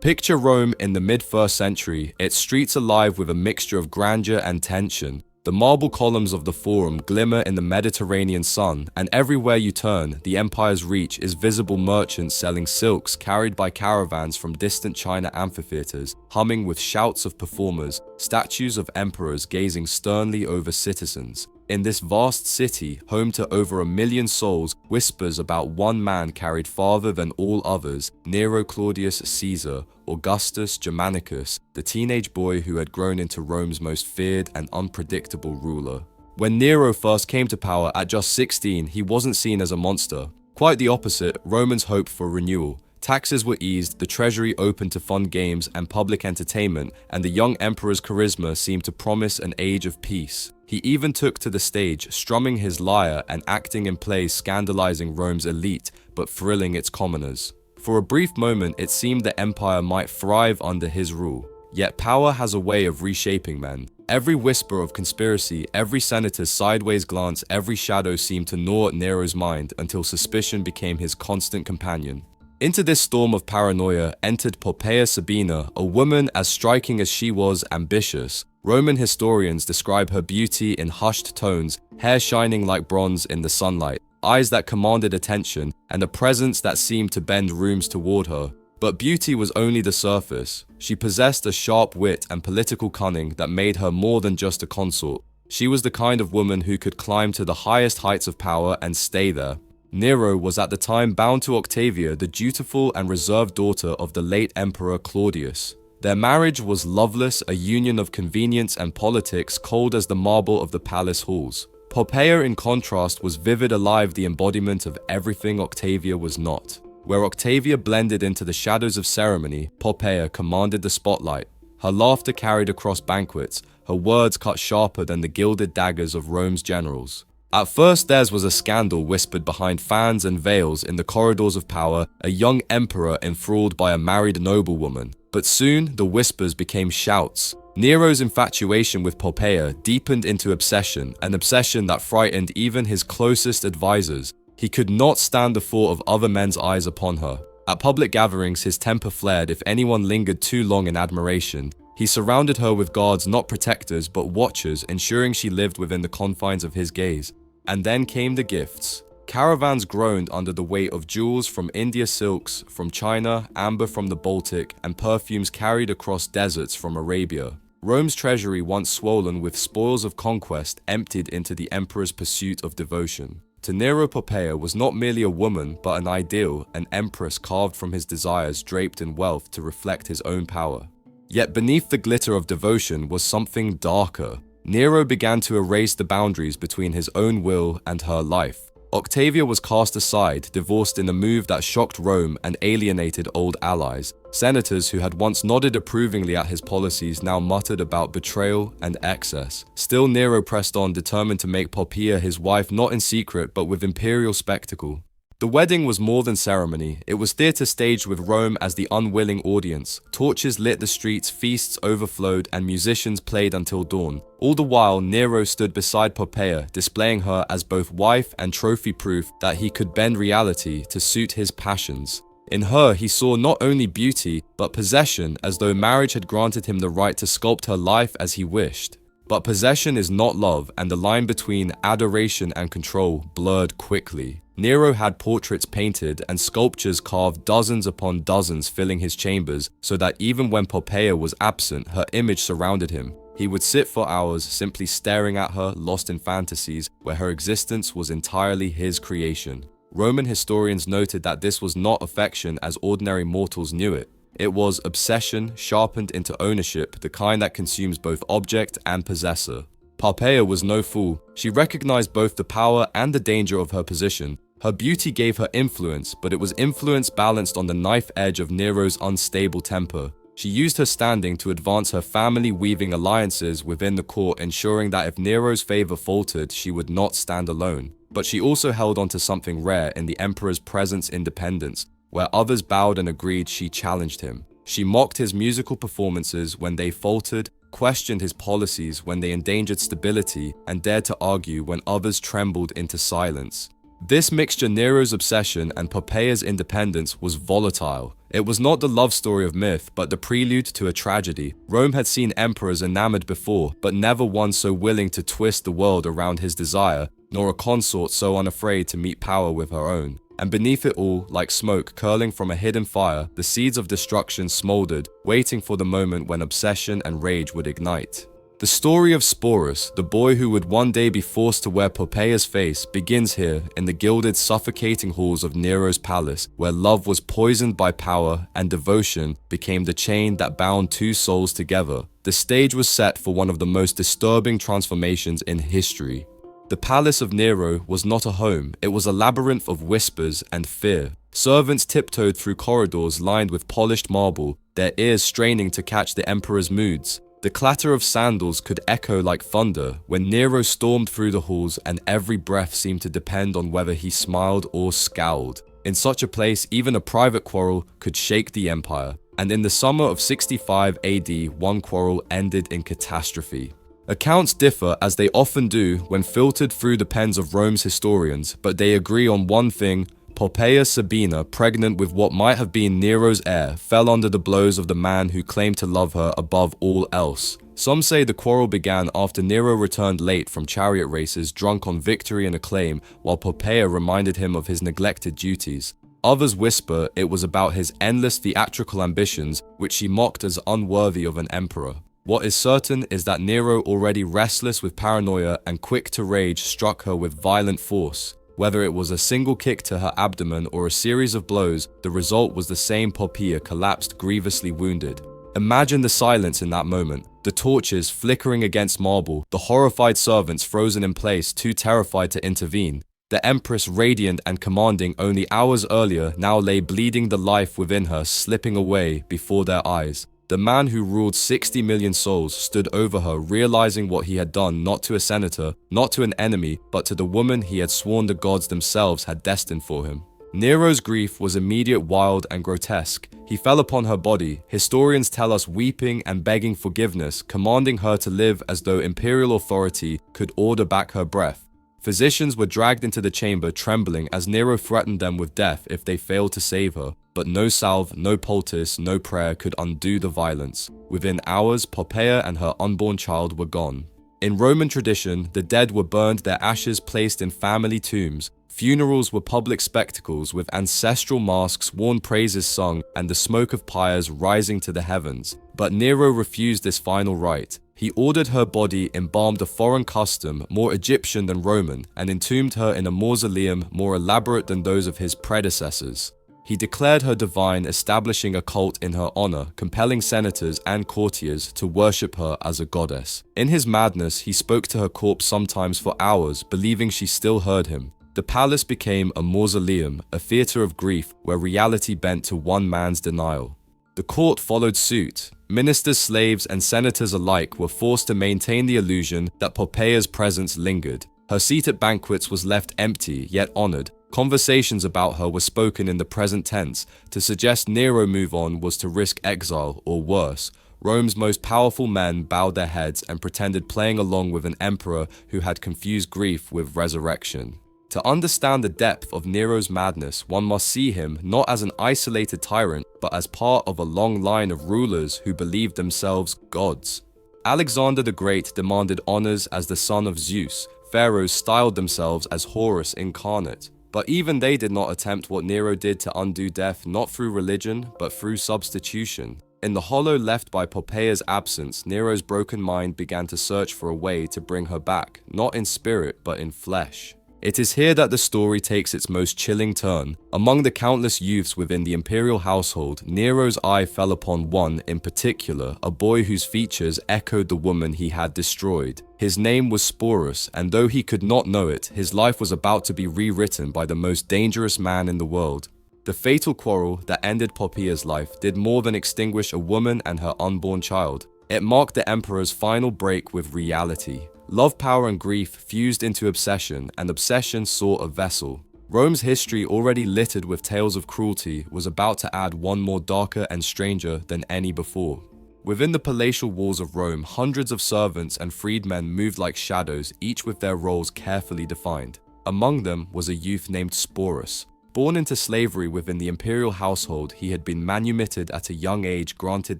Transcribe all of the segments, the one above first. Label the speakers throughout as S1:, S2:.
S1: Picture Rome in the mid-1st century, its streets alive with a mixture of grandeur and tension. The marble columns of the Forum glimmer in the Mediterranean sun, and everywhere you turn, the empire's reach is visible merchants selling silks carried by caravans from distant China amphitheaters, humming with shouts of performers, statues of emperors gazing sternly over citizens. In this vast city, home to over 1 million souls, whispers about one man carried farther than all others, Nero Claudius Caesar, Augustus Germanicus, the teenage boy who had grown into Rome's most feared and unpredictable ruler. When Nero first came to power at just 16, he wasn't seen as a monster. Quite the opposite, Romans hoped for renewal. Taxes were eased, the treasury opened to fun games and public entertainment, and the young emperor's charisma seemed to promise an age of peace. He even took to the stage, strumming his lyre and acting in plays scandalizing Rome's elite, but thrilling its commoners. For a brief moment, it seemed the empire might thrive under his rule. Yet power has a way of reshaping men. Every whisper of conspiracy, every senator's sideways glance, every shadow seemed to gnaw at Nero's mind until suspicion became his constant companion. Into this storm of paranoia entered Poppaea Sabina, a woman as striking as she was ambitious. Roman historians describe her beauty in hushed tones, hair shining like bronze in the sunlight, eyes that commanded attention, and a presence that seemed to bend rooms toward her. But beauty was only the surface. She possessed a sharp wit and political cunning that made her more than just a consort. She was the kind of woman who could climb to the highest heights of power and stay there. Nero was at the time bound to Octavia, the dutiful and reserved daughter of the late Emperor Claudius. Their marriage was loveless, a union of convenience and politics cold as the marble of the palace halls. Poppaea, in contrast, was vivid, alive, the embodiment of everything Octavia was not. Where Octavia blended into the shadows of ceremony, Poppaea commanded the spotlight. Her laughter carried across banquets, her words cut sharper than the gilded daggers of Rome's generals. At first, theirs was a scandal whispered behind fans and veils in the corridors of power, a young emperor enthralled by a married noblewoman. But soon, the whispers became shouts. Nero's infatuation with Poppaea deepened into obsession, an obsession that frightened even his closest advisors. He could not stand the thought of other men's eyes upon her. At public gatherings, his temper flared if anyone lingered too long in admiration. He surrounded her with guards, not protectors, but watchers, ensuring she lived within the confines of his gaze. And then came the gifts. Caravans groaned under the weight of jewels from India, silks from China, amber from the Baltic, and perfumes carried across deserts from Arabia. Rome's treasury, once swollen with spoils of conquest, emptied into the emperor's pursuit of devotion. To Nero, Poppaea was not merely a woman, but an ideal, an empress carved from his desires, draped in wealth to reflect his own power. Yet beneath the glitter of devotion was something darker. Nero began to erase the boundaries between his own will and her life. Octavia was cast aside, divorced in a move that shocked Rome and alienated old allies. Senators who had once nodded approvingly at his policies now muttered about betrayal and excess. Still, Nero pressed on, determined to make Poppaea his wife, not in secret but with imperial spectacle. The wedding was more than ceremony. It was theatre staged with Rome as the unwilling audience. Torches lit the streets, feasts overflowed, and musicians played until dawn. All the while, Nero stood beside Poppaea, displaying her as both wife and trophy proof that he could bend reality to suit his passions. In her, he saw not only beauty, but possession, as though marriage had granted him the right to sculpt her life as he wished. But possession is not love, and the line between adoration and control blurred quickly. Nero had portraits painted and sculptures carved, dozens upon dozens filling his chambers, so that even when Poppaea was absent, her image surrounded him. He would sit for hours simply staring at her, lost in fantasies where her existence was entirely his creation. Roman historians noted that this was not affection as ordinary mortals knew it. It was obsession sharpened into ownership, the kind that consumes both object and possessor. Poppaea was no fool. She recognized both the power and the danger of her position. Her beauty gave her influence, but it was influence balanced on the knife edge of Nero's unstable temper. She used her standing to advance her family, weaving alliances within the court, ensuring that if Nero's favor faltered, she would not stand alone. But she also held on to something rare in the emperor's presence: independence. Where others bowed and agreed, she challenged him. She mocked his musical performances when they faltered, questioned his policies when they endangered stability, and dared to argue when others trembled into silence. This mixture, Nero's obsession and Poppaea's independence, was volatile. It was not the love story of myth, but the prelude to a tragedy. Rome had seen emperors enamored before, but never one so willing to twist the world around his desire, nor a consort so unafraid to meet power with her own. And beneath it all, like smoke curling from a hidden fire, the seeds of destruction smoldered, waiting for the moment when obsession and rage would ignite. The story of Sporus, the boy who would one day be forced to wear Poppaea's face, begins here in the gilded, suffocating halls of Nero's palace, where love was poisoned by power and devotion became the chain that bound two souls together. The stage was set for one of the most disturbing transformations in history. The palace of Nero was not a home, it was a labyrinth of whispers and fear. Servants tiptoed through corridors lined with polished marble, their ears straining to catch the emperor's moods. The clatter of sandals could echo like thunder when Nero stormed through the halls, and every breath seemed to depend on whether he smiled or scowled. In such a place, even a private quarrel could shake the empire, and in the summer of 65 AD, one quarrel ended in catastrophe. Accounts differ, as they often do when filtered through the pens of Rome's historians, but they agree on one thing: Poppaea Sabina, pregnant with what might have been Nero's heir, fell under the blows of the man who claimed to love her above all else. Some say the quarrel began after Nero returned late from chariot races, drunk on victory and acclaim, while Poppaea reminded him of his neglected duties. Others whisper it was about his endless theatrical ambitions, which she mocked as unworthy of an emperor. What is certain is that Nero, already restless with paranoia and quick to rage, struck her with violent force. Whether it was a single kick to her abdomen or a series of blows, the result was the same: Poppaea collapsed grievously wounded. Imagine the silence in that moment, the torches flickering against marble, the horrified servants frozen in place, too terrified to intervene. The empress, radiant and commanding only hours earlier, now lay bleeding, the life within her slipping away before their eyes. The man who ruled 60 million souls stood over her, realizing what he had done, not to a senator, not to an enemy, but to the woman he had sworn the gods themselves had destined for him. Nero's grief was immediate, wild, and grotesque. He fell upon her body, historians tell us weeping and begging forgiveness, commanding her to live as though imperial authority could order back her breath. Physicians were dragged into the chamber trembling as Nero threatened them with death if they failed to save her. But no salve, no poultice, no prayer could undo the violence. Within hours, Poppaea and her unborn child were gone. In Roman tradition, the dead were burned, their ashes placed in family tombs. Funerals were public spectacles with ancestral masks, worn praises sung, and the smoke of pyres rising to the heavens. But Nero refused this final rite. He ordered her body embalmed, a foreign custom, more Egyptian than Roman, and entombed her in a mausoleum more elaborate than those of his predecessors. He declared her divine, establishing a cult in her honor, compelling senators and courtiers to worship her as a goddess. In his madness, he spoke to her corpse sometimes for hours, believing she still heard him. The palace became a mausoleum, a theater of grief where reality bent to one man's denial. The court followed suit. Ministers, slaves, and senators alike were forced to maintain the illusion that Poppaea's presence lingered. Her seat at banquets was left empty, yet honored. Conversations about her were spoken in the present tense. To suggest Nero move on was to risk exile, or worse. Rome's most powerful men bowed their heads and pretended playing along with an emperor who had confused grief with resurrection. To understand the depth of Nero's madness, one must see him not as an isolated tyrant, but as part of a long line of rulers who believed themselves gods. Alexander the Great demanded honors as the son of Zeus. Pharaohs styled themselves as Horus incarnate. But even they did not attempt what Nero did to undo death, not through religion, but through substitution. In the hollow left by Poppaea's absence, Nero's broken mind began to search for a way to bring her back, not in spirit, but in flesh. It is here that the story takes its most chilling turn. Among the countless youths within the imperial household, Nero's eye fell upon one in particular, a boy whose features echoed the woman he had destroyed. His name was Sporus, and though he could not know it, his life was about to be rewritten by the most dangerous man in the world. The fatal quarrel that ended Poppaea's life did more than extinguish a woman and her unborn child. It marked the emperor's final break with reality. Love, power, and grief fused into obsession, and obsession sought a vessel. Rome's history, already littered with tales of cruelty, was about to add one more darker and stranger than any before. Within the palatial walls of Rome, hundreds of servants and freedmen moved like shadows, each with their roles carefully defined. Among them was a youth named Sporus. Born into slavery within the imperial household, he had been manumitted at a young age, granted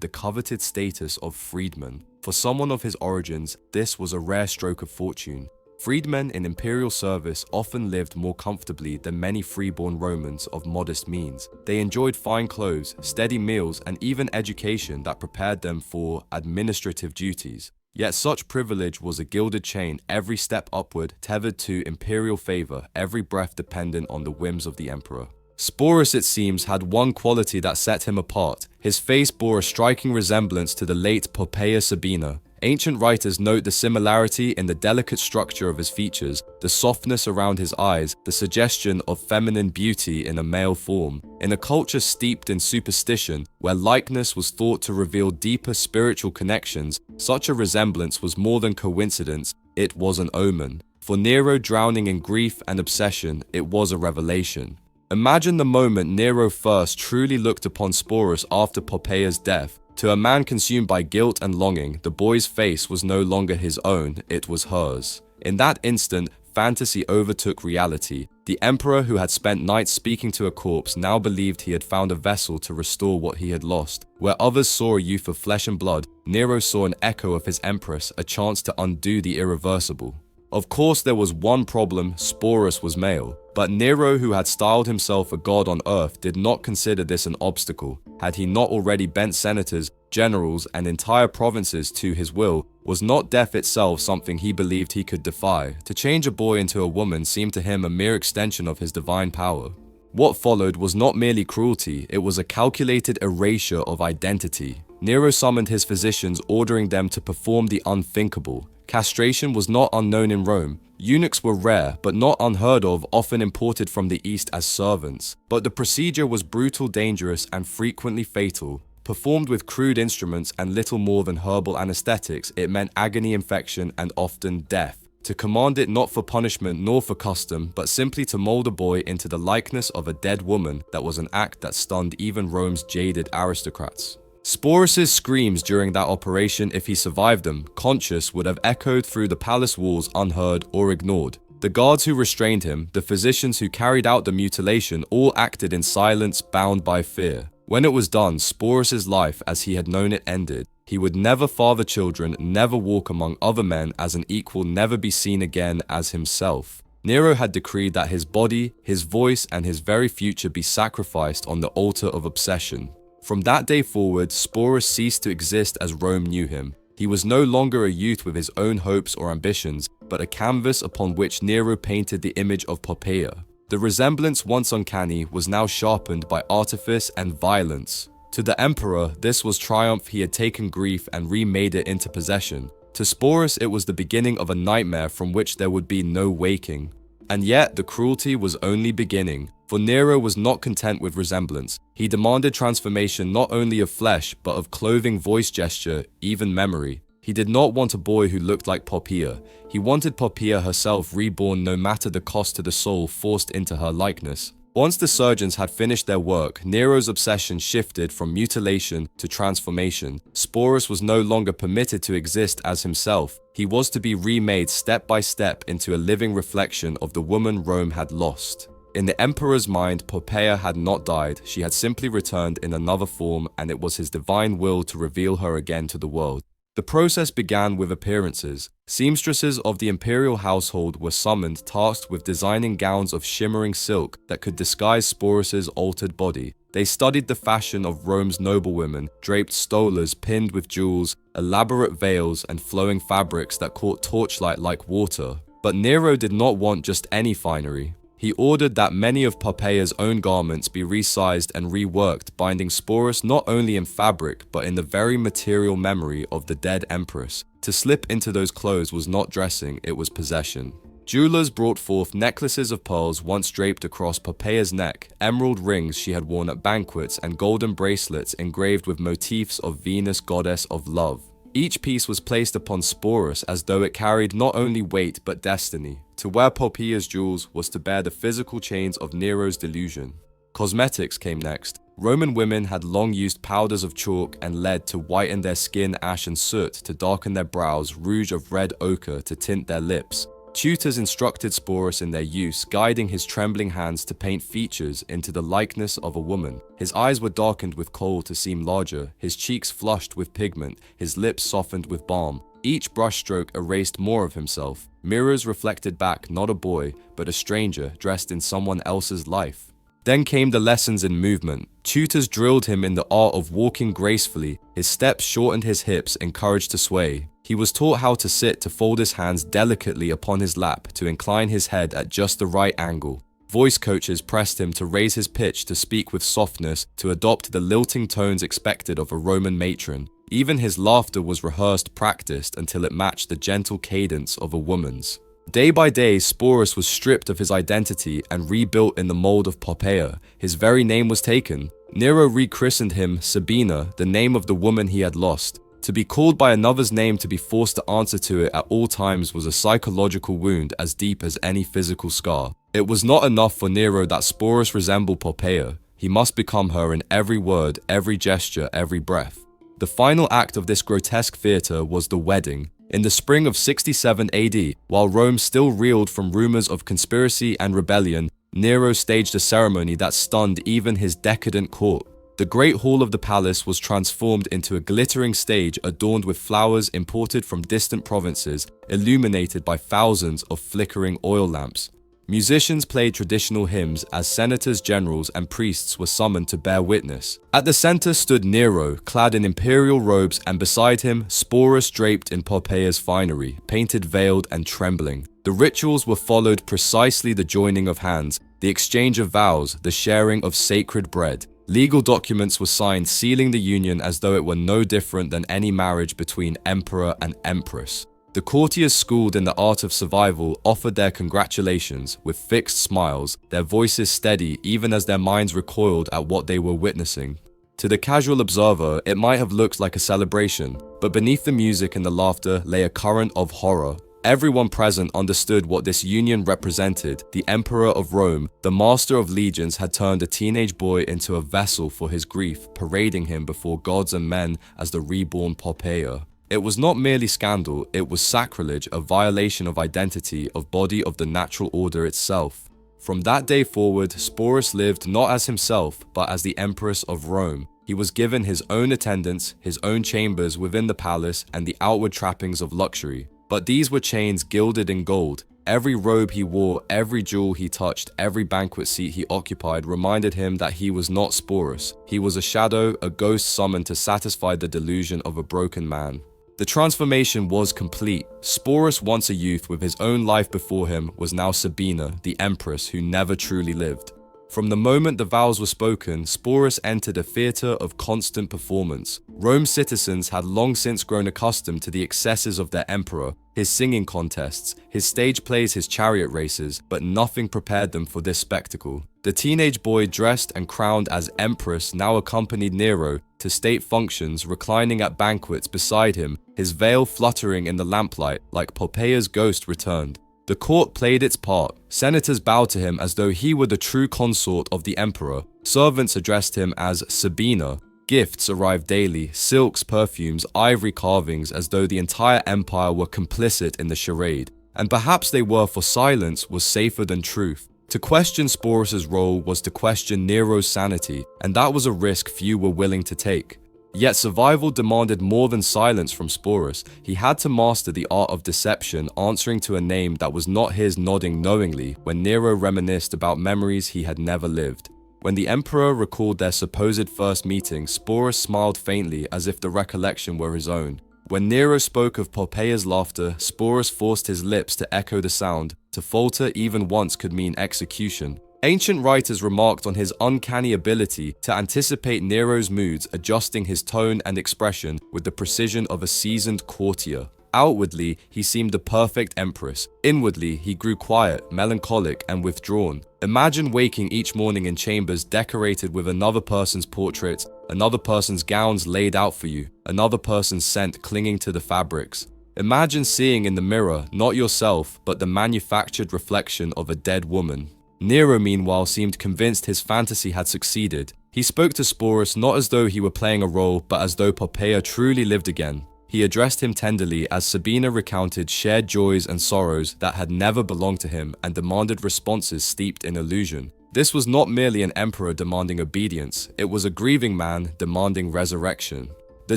S1: the coveted status of freedman. For someone of his origins, this was a rare stroke of fortune. Freedmen in imperial service often lived more comfortably than many freeborn Romans of modest means. They enjoyed fine clothes, steady meals, and even education that prepared them for administrative duties. Yet such privilege was a gilded chain, every step upward tethered to imperial favor, every breath dependent on the whims of the emperor. Sporus, it seems, had one quality that set him apart. His face bore a striking resemblance to the late Poppaea Sabina. Ancient writers note the similarity in the delicate structure of his features, the softness around his eyes, the suggestion of feminine beauty in a male form. In a culture steeped in superstition, where likeness was thought to reveal deeper spiritual connections, such a resemblance was more than coincidence, it was an omen. For Nero, drowning in grief and obsession, it was a revelation. Imagine the moment Nero first truly looked upon Sporus after Poppaea's death. To a man consumed by guilt and longing, the boy's face was no longer his own, it was hers. In that instant, fantasy overtook reality. The emperor, who had spent nights speaking to a corpse, now believed he had found a vessel to restore what he had lost. Where others saw a youth of flesh and blood, Nero saw an echo of his empress, a chance to undo the irreversible. Of course, there was one problem: Sporus was male. But Nero, who had styled himself a god on earth, did not consider this an obstacle. Had he not already bent senators, generals, and entire provinces to his will? Was not death itself something he believed he could defy? To change a boy into a woman seemed to him a mere extension of his divine power. What followed was not merely cruelty, it was a calculated erasure of identity. Nero summoned his physicians, ordering them to perform the unthinkable. Castration was not unknown in Rome. Eunuchs were rare, but not unheard of, often imported from the East as servants. But the procedure was brutal, dangerous, and frequently fatal. Performed with crude instruments and little more than herbal anesthetics, it meant agony, infection, and often death. To command it not for punishment nor for custom, but simply to mold a boy into the likeness of a dead woman, that was an act that stunned even Rome's jaded aristocrats. Sporus's screams during that operation, if he survived them, conscious, would have echoed through the palace walls unheard or ignored. The guards who restrained him, the physicians who carried out the mutilation, all acted in silence, bound by fear. When it was done, Sporus's life as he had known it ended. He would never father children, never walk among other men as an equal, never be seen again as himself. Nero had decreed that his body, his voice, and his very future be sacrificed on the altar of obsession. From that day forward, Sporus ceased to exist as Rome knew him. He was no longer a youth with his own hopes or ambitions, but a canvas upon which Nero painted the image of Poppaea. The resemblance, once uncanny, was now sharpened by artifice and violence. To the emperor, this was triumph. He had taken grief and remade it into possession. To Sporus, it was the beginning of a nightmare from which there would be no waking. And yet, the cruelty was only beginning. For Nero was not content with resemblance. He demanded transformation not only of flesh, but of clothing, voice, gesture, even memory. He did not want a boy who looked like Poppaea. He wanted Poppaea herself reborn, no matter the cost to the soul forced into her likeness. Once the surgeons had finished their work, Nero's obsession shifted from mutilation to transformation. Sporus was no longer permitted to exist as himself. He was to be remade step by step into a living reflection of the woman Rome had lost. In the emperor's mind, Poppaea had not died. She had simply returned in another form, and it was his divine will to reveal her again to the world. The process began with appearances. Seamstresses of the imperial household were summoned, tasked with designing gowns of shimmering silk that could disguise Sporus's altered body. They studied the fashion of Rome's noblewomen, draped stolas pinned with jewels, elaborate veils, and flowing fabrics that caught torchlight like water. But Nero did not want just any finery. He ordered that many of Poppaea's own garments be resized and reworked, binding Sporus not only in fabric, but in the very material memory of the dead empress. To slip into those clothes was not dressing, it was possession. Jewelers brought forth necklaces of pearls once draped across Poppaea's neck, emerald rings she had worn at banquets, and golden bracelets engraved with motifs of Venus, goddess of love. Each piece was placed upon Sporus as though it carried not only weight but destiny. To wear Poppaea's jewels was to bear the physical chains of Nero's delusion. Cosmetics came next. Roman women had long used powders of chalk and lead to whiten their skin, ash and soot to darken their brows, rouge of red ochre to tint their lips. Tutors instructed Sporus in their use, guiding his trembling hands to paint features into the likeness of a woman. His eyes were darkened with kohl to seem larger, his cheeks flushed with pigment, his lips softened with balm. Each brushstroke erased more of himself. Mirrors reflected back not a boy, but a stranger dressed in someone else's life. Then came the lessons in movement. Tutors drilled him in the art of walking gracefully. His steps shortened his hips, encouraged to sway. He was taught how to sit, to fold his hands delicately upon his lap, to incline his head at just the right angle. Voice coaches pressed him to raise his pitch, to speak with softness, to adopt the lilting tones expected of a Roman matron. Even his laughter was rehearsed, practiced, until it matched the gentle cadence of a woman's. Day by day, Sporus was stripped of his identity and rebuilt in the mold of Poppaea. His very name was taken. Nero rechristened him Sabina, the name of the woman he had lost. To be called by another's name, to be forced to answer to it at all times, was a psychological wound as deep as any physical scar. It was not enough for Nero that Sporus resembled Poppaea. He must become her in every word, every gesture, every breath. The final act of this grotesque theatre was the wedding. In the spring of 67 AD, while Rome still reeled from rumors of conspiracy and rebellion, Nero staged a ceremony that stunned even his decadent court. The great hall of the palace was transformed into a glittering stage adorned with flowers imported from distant provinces, illuminated by thousands of flickering oil lamps. Musicians played traditional hymns as senators, generals, and priests were summoned to bear witness. At the center stood Nero, clad in imperial robes, and beside him, Sporus draped in Poppaea's finery, painted, veiled, and trembling. The rituals were followed precisely: the joining of hands, the exchange of vows, the sharing of sacred bread. Legal documents were signed, sealing the union as though it were no different than any marriage between emperor and empress. The courtiers, schooled in the art of survival, offered their congratulations with fixed smiles, their voices steady even as their minds recoiled at what they were witnessing. To the casual observer, it might have looked like a celebration, but beneath the music and the laughter lay a current of horror. Everyone present understood what this union represented. The Emperor of Rome, the master of legions, had turned a teenage boy into a vessel for his grief, parading him before gods and men as the reborn Poppaea. It was not merely scandal, it was sacrilege, a violation of identity, of body, of the natural order itself. From that day forward, Sporus lived not as himself, but as the Empress of Rome. He was given his own attendants, his own chambers within the palace, and the outward trappings of luxury. But these were chains gilded in gold. Every robe he wore, every jewel he touched, every banquet seat he occupied reminded him that he was not Sporus. He was a shadow, a ghost summoned to satisfy the delusion of a broken man. The transformation was complete. Sporus, once a youth with his own life before him, was now Sabina, the empress who never truly lived. From the moment the vows were spoken, Sporus entered a theatre of constant performance. Rome's citizens had long since grown accustomed to the excesses of their emperor, his singing contests, his stage plays, his chariot races, but nothing prepared them for this spectacle. The teenage boy, dressed and crowned as empress, now accompanied Nero to state functions, reclining at banquets beside him, his veil fluttering in the lamplight like Poppaea's ghost returned. The court played its part. Senators bowed to him as though he were the true consort of the emperor. Servants addressed him as Sabina. Gifts arrived daily, silks, perfumes, ivory carvings, as though the entire empire were complicit in the charade. And perhaps they were, for silence was safer than truth. To question Sporus's role was to question Nero's sanity, and that was a risk few were willing to take. Yet survival demanded more than silence from Sporus. He had to master the art of deception, answering to a name that was not his, nodding knowingly when Nero reminisced about memories he had never lived. When the emperor recalled their supposed first meeting, Sporus smiled faintly as if the recollection were his own. When Nero spoke of Poppaea's laughter, Sporus forced his lips to echo the sound. To falter even once could mean execution. Ancient writers remarked on his uncanny ability to anticipate Nero's moods, adjusting his tone and expression with the precision of a seasoned courtier. Outwardly, he seemed the perfect empress. Inwardly, he grew quiet, melancholic, and withdrawn. Imagine waking each morning in chambers decorated with another person's portraits, another person's gowns laid out for you, another person's scent clinging to the fabrics. Imagine seeing in the mirror not yourself, but the manufactured reflection of a dead woman. Nero, meanwhile, seemed convinced his fantasy had succeeded. He spoke to Sporus not as though he were playing a role, but as though Poppaea truly lived again. He addressed him tenderly as Sabina recounted shared joys and sorrows that had never belonged to him and demanded responses steeped in illusion. This was not merely an emperor demanding obedience, it was a grieving man demanding resurrection. The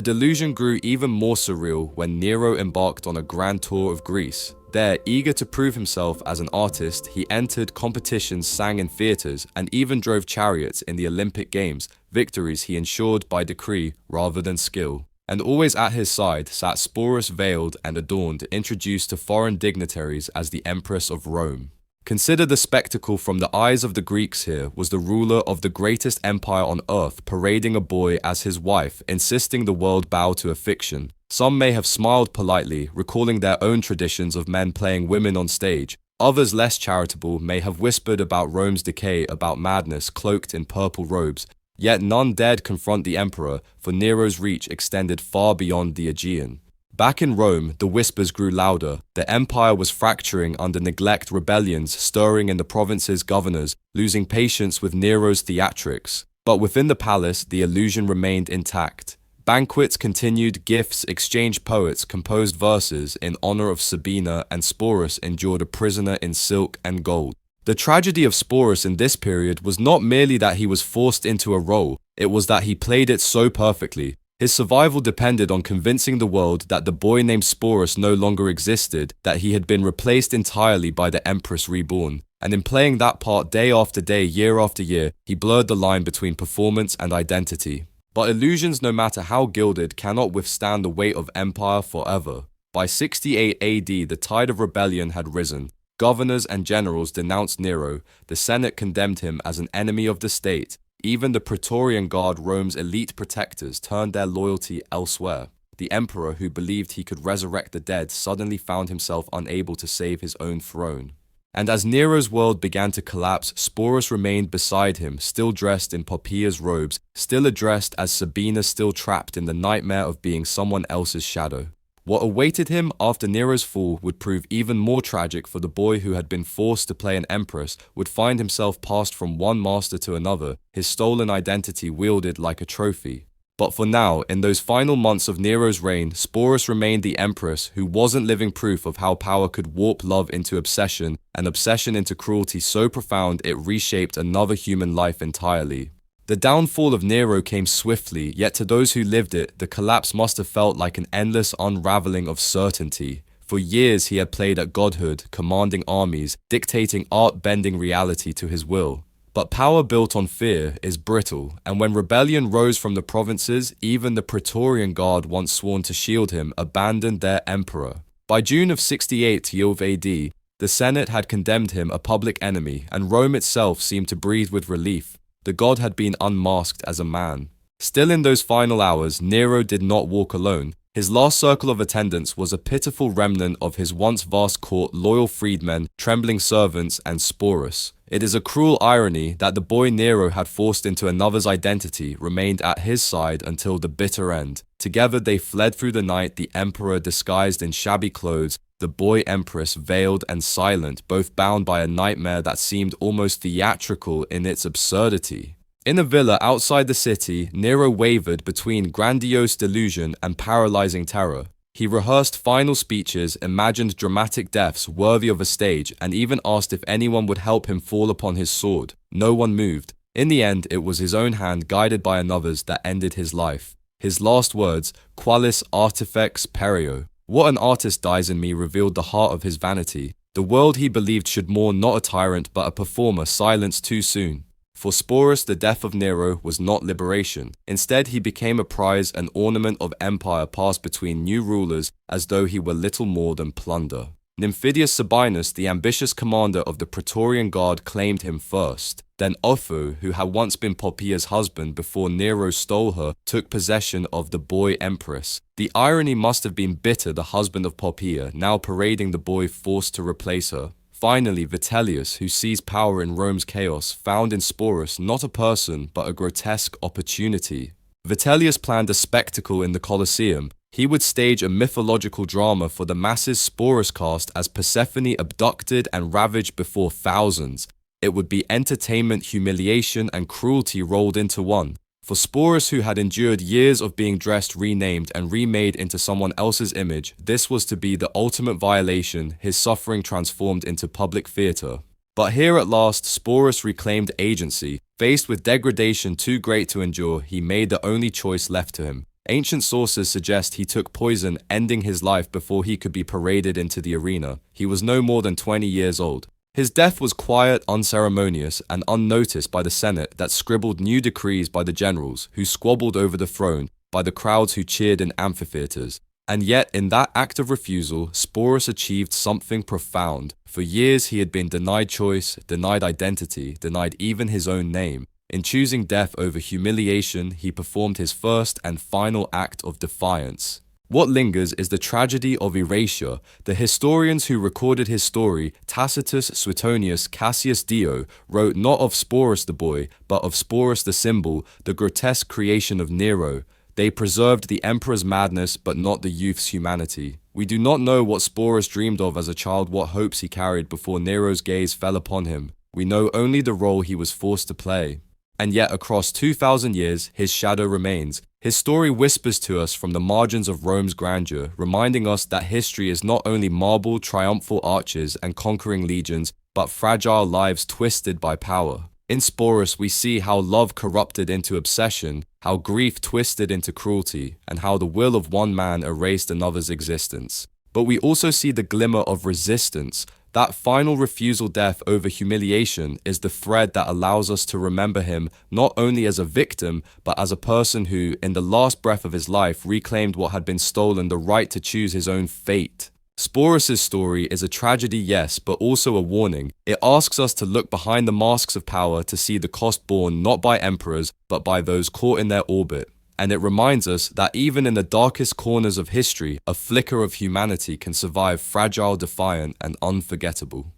S1: delusion grew even more surreal when Nero embarked on a grand tour of Greece. There, eager to prove himself as an artist, he entered competitions, sang in theatres, and even drove chariots in the Olympic Games, victories he ensured by decree rather than skill. And always at his side sat Sporus, veiled and adorned, introduced to foreign dignitaries as the Empress of Rome. Consider the spectacle from the eyes of the Greeks. Here was the ruler of the greatest empire on earth parading a boy as his wife, insisting the world bow to a fiction. Some may have smiled politely, recalling their own traditions of men playing women on stage. Others, less charitable, may have whispered about Rome's decay, about madness cloaked in purple robes. Yet none dared confront the emperor, for Nero's reach extended far beyond the Aegean. Back in Rome, the whispers grew louder. The empire was fracturing under neglect, rebellions stirring in the province's governors, losing patience with Nero's theatrics. But within the palace, the illusion remained intact. Banquets continued, gifts exchanged, poets composed verses in honor of Sabina, and Sporus endured a prisoner in silk and gold. The tragedy of Sporus in this period was not merely that he was forced into a role, it was that he played it so perfectly. His survival depended on convincing the world that the boy named Sporus no longer existed, that he had been replaced entirely by the Empress reborn. And in playing that part day after day, year after year, he blurred the line between performance and identity. But illusions, no matter how gilded, cannot withstand the weight of empire forever. By 68 AD, the tide of rebellion had risen. Governors and generals denounced Nero. The Senate condemned him as an enemy of the state. Even the Praetorian Guard, Rome's elite protectors, turned their loyalty elsewhere. The emperor, who believed he could resurrect the dead, suddenly found himself unable to save his own throne. And as Nero's world began to collapse, Sporus remained beside him, still dressed in Poppaea's robes, still addressed as Sabina, still trapped in the nightmare of being someone else's shadow. What awaited him after Nero's fall would prove even more tragic, for the boy who had been forced to play an empress would find himself passed from one master to another, his stolen identity wielded like a trophy. But for now, in those final months of Nero's reign, Sporus remained the empress who wasn't living proof of how power could warp love into obsession, and obsession into cruelty so profound it reshaped another human life entirely. The downfall of Nero came swiftly, yet to those who lived it, the collapse must have felt like an endless unraveling of certainty. For years he had played at godhood, commanding armies, dictating art-bending reality to his will. But power built on fear is brittle, and when rebellion rose from the provinces, even the Praetorian Guard, once sworn to shield him, abandoned their emperor. By June of 68 AD, the Senate had condemned him a public enemy, and Rome itself seemed to breathe with relief. The god had been unmasked as a man. Still, in those final hours, Nero did not walk alone. His last circle of attendants was a pitiful remnant of his once vast court, loyal freedmen, trembling servants, and Sporus. It is a cruel irony that the boy Nero had forced into another's identity remained at his side until the bitter end. Together they fled through the night, the emperor disguised in shabby clothes, the boy empress veiled and silent, both bound by a nightmare that seemed almost theatrical in its absurdity. In a villa outside the city, Nero wavered between grandiose delusion and paralyzing terror. He rehearsed final speeches, imagined dramatic deaths worthy of a stage, and even asked if anyone would help him fall upon his sword. No one moved. In the end, it was his own hand, guided by another's, that ended his life. His last words, "Qualis artifex perio." What an artist dies in me, revealed the heart of his vanity. The world he believed should mourn not a tyrant but a performer silenced too soon. For Sporus, the death of Nero was not liberation. Instead, he became a prize, an ornament of empire passed between new rulers as though he were little more than plunder. Nymphidius Sabinus, the ambitious commander of the Praetorian Guard, claimed him first. Then Otho, who had once been Poppaea's husband before Nero stole her, took possession of the boy empress. The irony must have been bitter, the husband of Poppaea, now parading the boy forced to replace her. Finally, Vitellius, who seized power in Rome's chaos, found in Sporus not a person but a grotesque opportunity. Vitellius planned a spectacle in the Colosseum. He would stage a mythological drama for the masses, Sporus cast as Persephone abducted and ravaged before thousands. It would be entertainment, humiliation, and cruelty rolled into one. For Sporus, who had endured years of being dressed, renamed, and remade into someone else's image, this was to be the ultimate violation, his suffering transformed into public theatre. But here at last, Sporus reclaimed agency. Faced with degradation too great to endure, he made the only choice left to him. Ancient sources suggest he took poison, ending his life before he could be paraded into the arena. He was no more than 20 years old. His death was quiet, unceremonious, and unnoticed by the Senate that scribbled new decrees by the generals, who squabbled over the throne, by the crowds who cheered in amphitheaters. And yet, in that act of refusal, Sporus achieved something profound. For years he had been denied choice, denied identity, denied even his own name. In choosing death over humiliation, he performed his first and final act of defiance. What lingers is the tragedy of erasure. The historians who recorded his story, Tacitus, Suetonius, Cassius Dio, wrote not of Sporus the boy, but of Sporus the symbol, the grotesque creation of Nero. They preserved the emperor's madness, but not the youth's humanity. We do not know what Sporus dreamed of as a child, what hopes he carried before Nero's gaze fell upon him. We know only the role he was forced to play. And yet across 2,000 years, his shadow remains. His story whispers to us from the margins of Rome's grandeur, reminding us that history is not only marble, triumphal arches and conquering legions, but fragile lives twisted by power. In Sporus, we see how love corrupted into obsession, how grief twisted into cruelty, and how the will of one man erased another's existence. But we also see the glimmer of resistance. That final refusal death over humiliation is the thread that allows us to remember him not only as a victim, but as a person who, in the last breath of his life, reclaimed what had been stolen, the right to choose his own fate. Sporus' story is a tragedy, yes, but also a warning. It asks us to look behind the masks of power to see the cost borne not by emperors, but by those caught in their orbit. And it reminds us that even in the darkest corners of history, a flicker of humanity can survive fragile, defiant, and unforgettable.